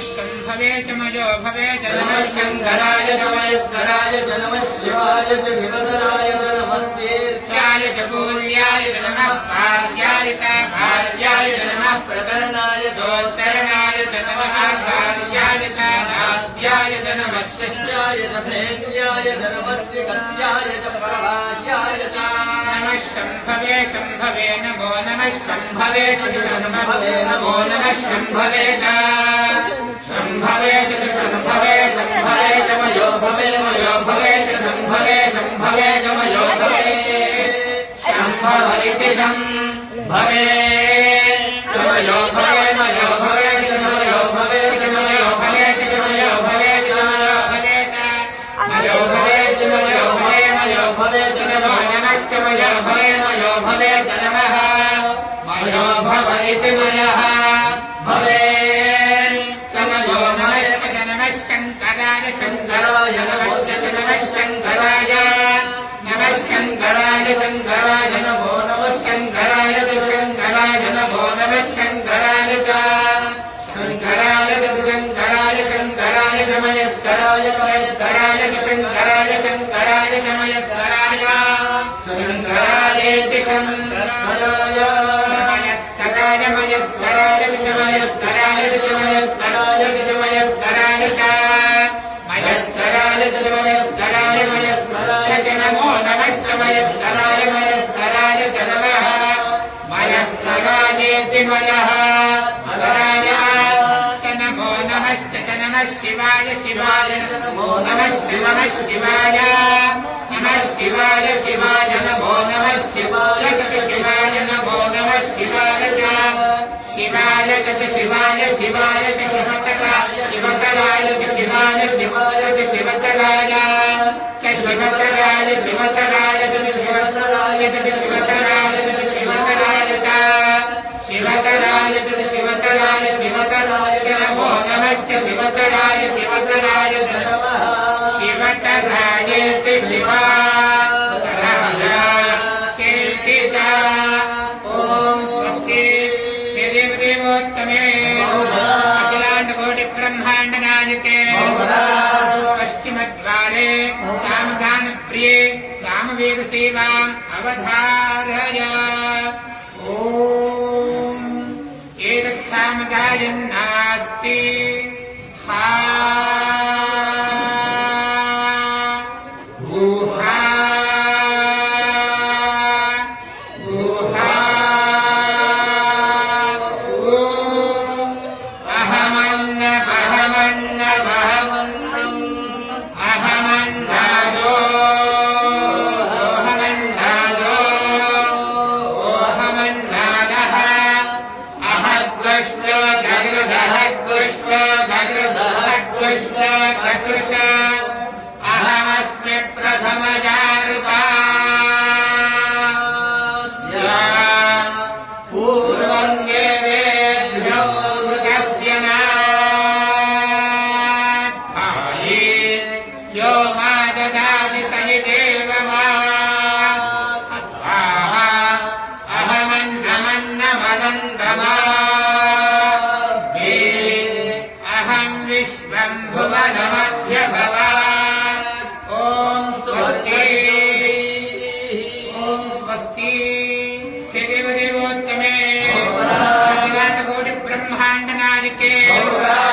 शम्भवे च मयो भवे च नमः शङ्कराय च महेश्वराय च नमः शिवाय च शिवतराय च नमस्तेत्याय च पूर्याय च नमः भार्याय च भार्याय च नमः प्रकरणाय चोत्तरणाय च नमः कार्याय च आद्याय च नमः शिष्याय च भेद्याय च नमस्तिकत्याय च प्रभाष्याय च नमः शम्भवे शम्भवे नमो नमः शम्भवे च शम्भवे नमो नमः शम्भवे च शम्भवे च शम्भवे शम्भवे च मयो भवे च शम्भवे शम्भवे च मयो भवे शम्भव इति शम्भवे च मयो भवे च मयो भवे च मयो भवे च मयो भवे च मयो भवे च मयो भवे च मयो भवे च नमो नमश्च मयो भवे च नमः मयो भव इति मयः भवे शङ्कराय शङ्कराय नमश्च नमः शङ्कराय नमः शङ्कराय शङ्कराय नमो नमः शङ्कराय शङ्कराय नमो नमः शङ्कराय शङ्कराय शङ्कराय शङ्कराय मयस्कराय मयस्कराय शङ्कराय शङ्कराय मयस्कराय शङ्करायेति शङ्कराय मयस्कराय मयस्कराय मयस्कराय मयस्कराय मयस्कराय मयस्कराय मयस्कराय मयस्कराय च नमो नमश्च मयस्कराय मयस्कराय च नमः मयस्करायेति मयः मयराय च नमो नमश्च च नमः शिवाय शिवाय नमो नमः शिवाय शिवाय नमः शिवाय शिवाय नमो नमः शिवाय च शिवाय नमो नमः शिवाय च शिवाय च शिवाय शिवाय च शिवतराय शिवतराय च शिवाय शिवाय च शिवतराय च शिवतराय शिवतराय च शिवतराय च शिवतराय च शिवतराय च शिवतराय च शिवतराय शिवतराय च नमो नमश्च शिवतराय शिवतराय च नमः शिवतरायेति शिवातराय चेति च ॐ स्वस्ति देवदेवोत्तमे अखिलाण्डकोटिब्रह्माण्डनायके पश्चिमद्वारे सामगानप्रिये सामवेदसेवाम् अवधारय ॐ एतत् सामगायन्नास्ति अहमस्मि प्रथमजारुका पूर्वं देवेभ्यो मृतस्य नाभाये यो मा ददाति स हि देव मा अहमन्नमन्नमनन्दमा अहं विश्वं भुवनमध्यभवा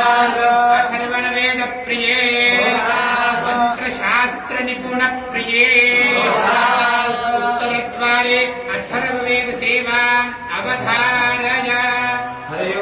अथर्वण वेद प्रिये मंत्र शास्त्र निपुण प्रिये उत्तरद्वारे अथर्व वेद सेवा अवधारय।